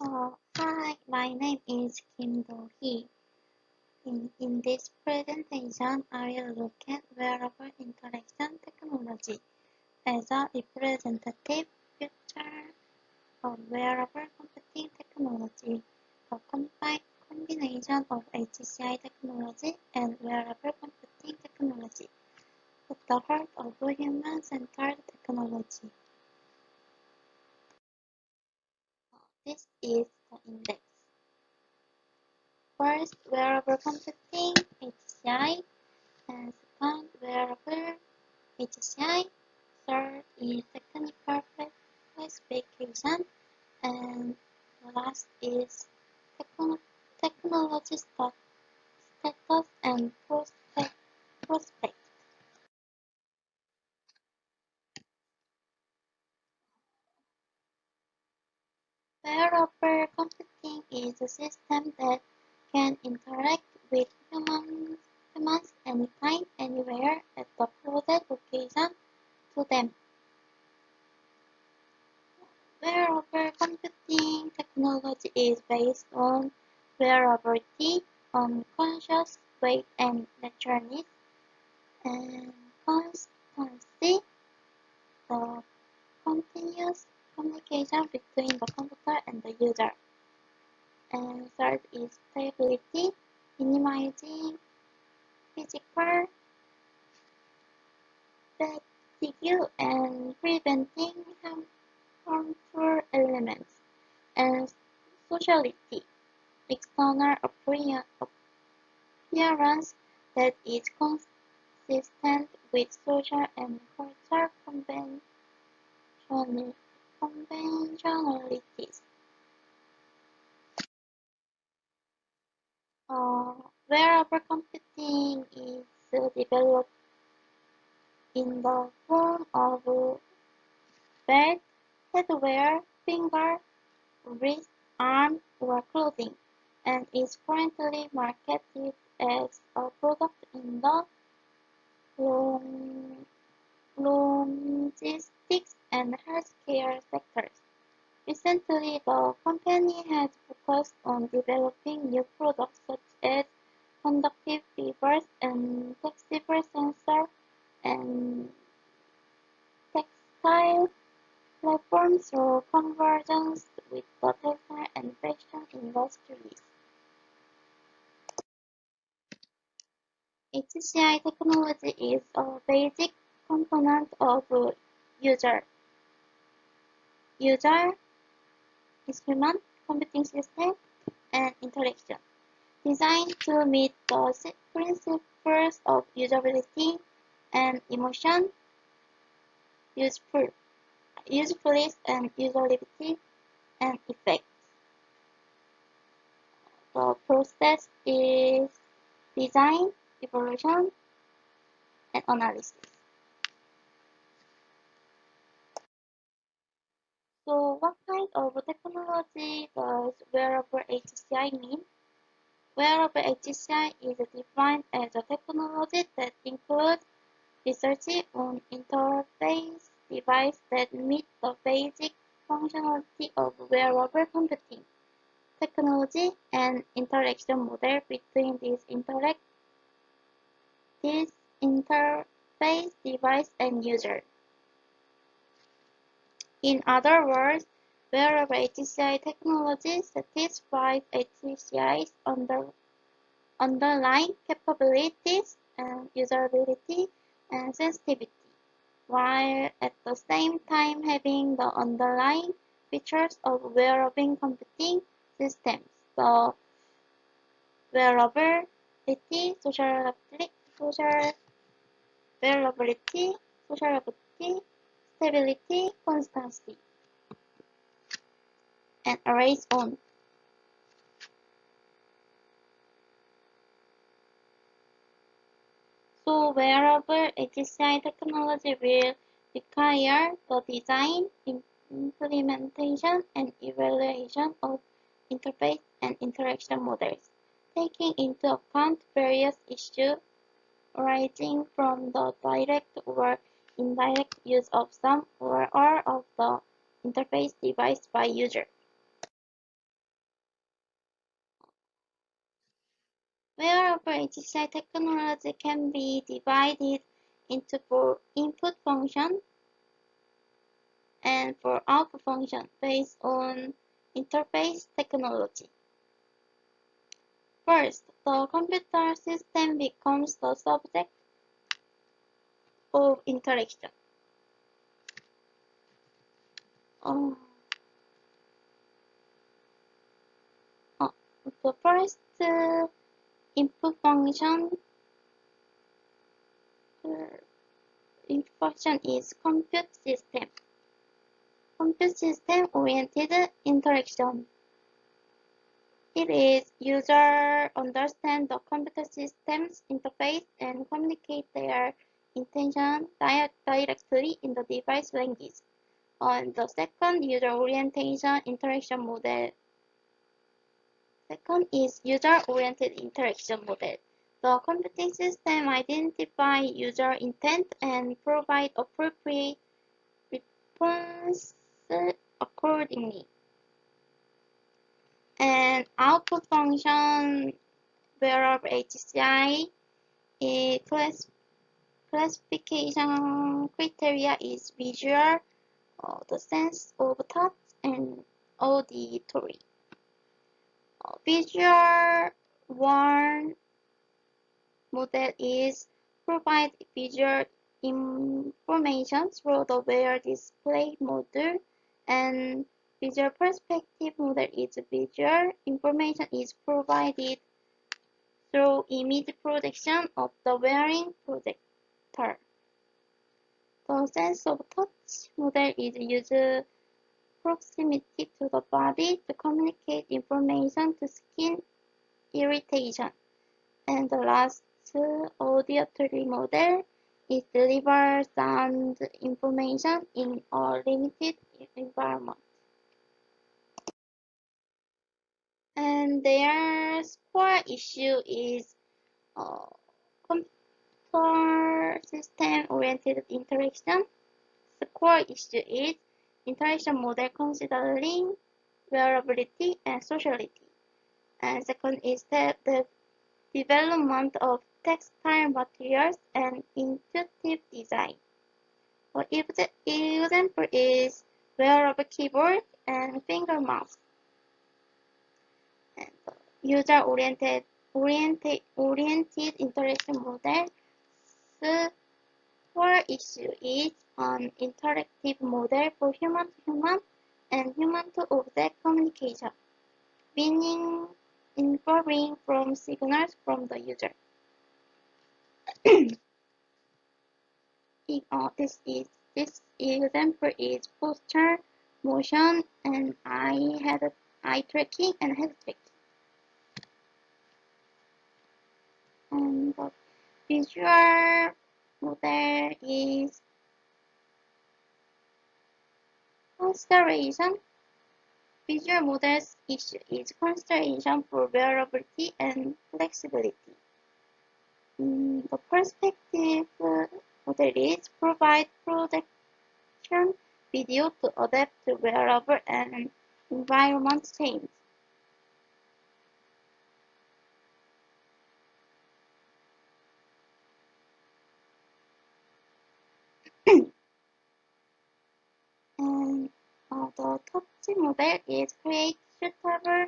Hi, my name is Kim Do-hee. In this presentation, I will look at wearable interaction technology as a representative feature of wearable computing technology. The combination of HCI technology and wearable computing technology at the heart of human-centered technology. This is the index. First, wearable computing, HCI, and second, wearable, HCI. Third is technical classification, and the last is technology status and prospect. Wearable computing is a system that can interact with humans anytime, anywhere at the closest location to them. Wearable computing technology is based on wearability, on conscious weight and naturalness, and constancy, the continuous communication between the computer and the user. And third is stability, minimizing physical fatigue and preventing harmful elements. And sociality, external appearance that is consistent with social and cultural conventionalities. Wearable computing is developed in the form of belt, headwear, finger, wrist, arm, or clothing, and is currently marketed as a product in the logistics and healthcare sectors. Recently, the company has focused on developing new products such as conductive fibers and flexible sensor and textile platforms through convergence with the textile and fashion industries. HCI technology is a basic component of user. User is human computing system and interaction, designed to meet the principles of usability and emotion, usefulness and usability and effects. The process is design, evaluation, and analysis. So what kind of technology does wearable HCI mean? Wearable HCI is defined as a technology that includes research on interface devices that meet the basic functionality of wearable computing technology and interaction model between this interface device and user. In other words, wearable HCI technology satisfies HCI's underlying capabilities and usability and sensitivity, while at the same time having the underlying features of wearable computing systems. The wearability, wearability, sociability, stability, constancy, and arrays on. So wearable HCI technology will require the design, implementation, and evaluation of interface and interaction models, taking into account various issues arising from the direct or indirect use of some or all of the interface device by user. Wearable HCI technology can be divided into for input function and for output function based on interface technology. First, the computer system becomes the subject of interaction. Uh, the first input function is compute system. Compute system-oriented interaction. It is user understand the computer system's interface and communicate their intention directly in the device language. On the second, user orientation interaction model. Second is user-oriented interaction model. The computing system identifies user intent and provide appropriate response accordingly. And output function whereof HCI classification criteria is visual, the sense of touch, and auditory. Visual one model is provide visual information through the wear display module, and visual perspective model is visual information is provided through image projection of the wearing projector. The sense of touch model is used proximity to the body to communicate information to skin irritation. And the last auditory model is deliver sound information in a limited environment. And their core issue is uh, computer system-oriented interaction. The core issue is interaction model considering wearability and sociality. And second is the development of textile materials and intuitive design. For example is wearable keyboard and finger mouse. And user-oriented interaction model. The core issue is an interactive model for human-to-human and human-to-object communication, meaning inferring from signals from the user. This example is posture, motion, and eye tracking and head tracking. And the visual model is consideration. Visual model's issue is consideration for wearability and flexibility. The perspective model is provide projection video to adapt to wearable and environment change. And the touch model is create suitable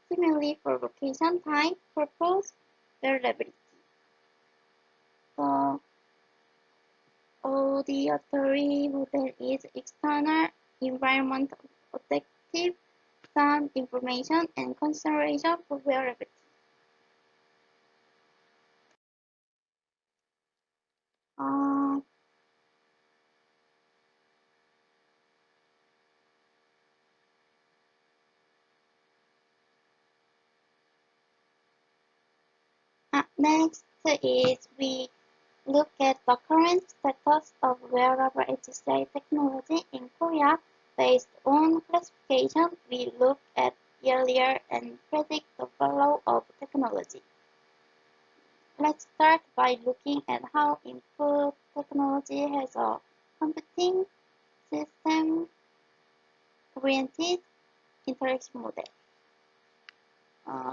stimuli for location, time, purpose, wearability. The auditory model is external environment objective sound information and consideration for wearability. Uh, Next is we look at the current status of wearable HCI technology in Korea. Based on classification, we look at earlier and predict the flow of technology. Let's start by looking at how input technology has a computing system-oriented interaction model.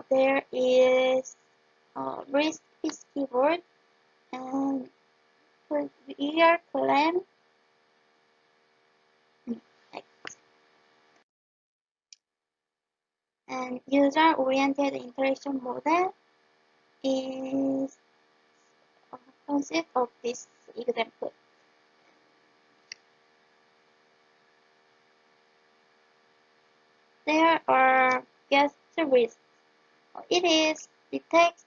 There is wrist keyboard, and clear claim. And user-oriented interaction model is concept of this example. There are guest risks. It is detects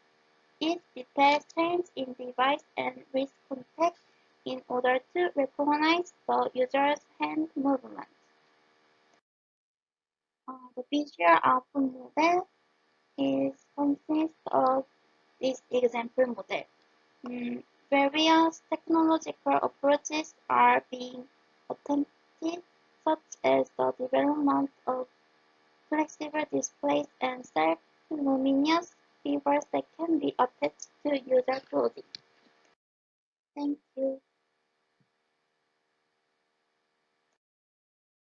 it detects change in device and wrist contact in order to recognize the user's hand movement. The visual output model is consists of this example model. Various technological approaches are being attempted, such as the development of flexible displays and self-luminous fibers that can be attached to user clothing. Thank you.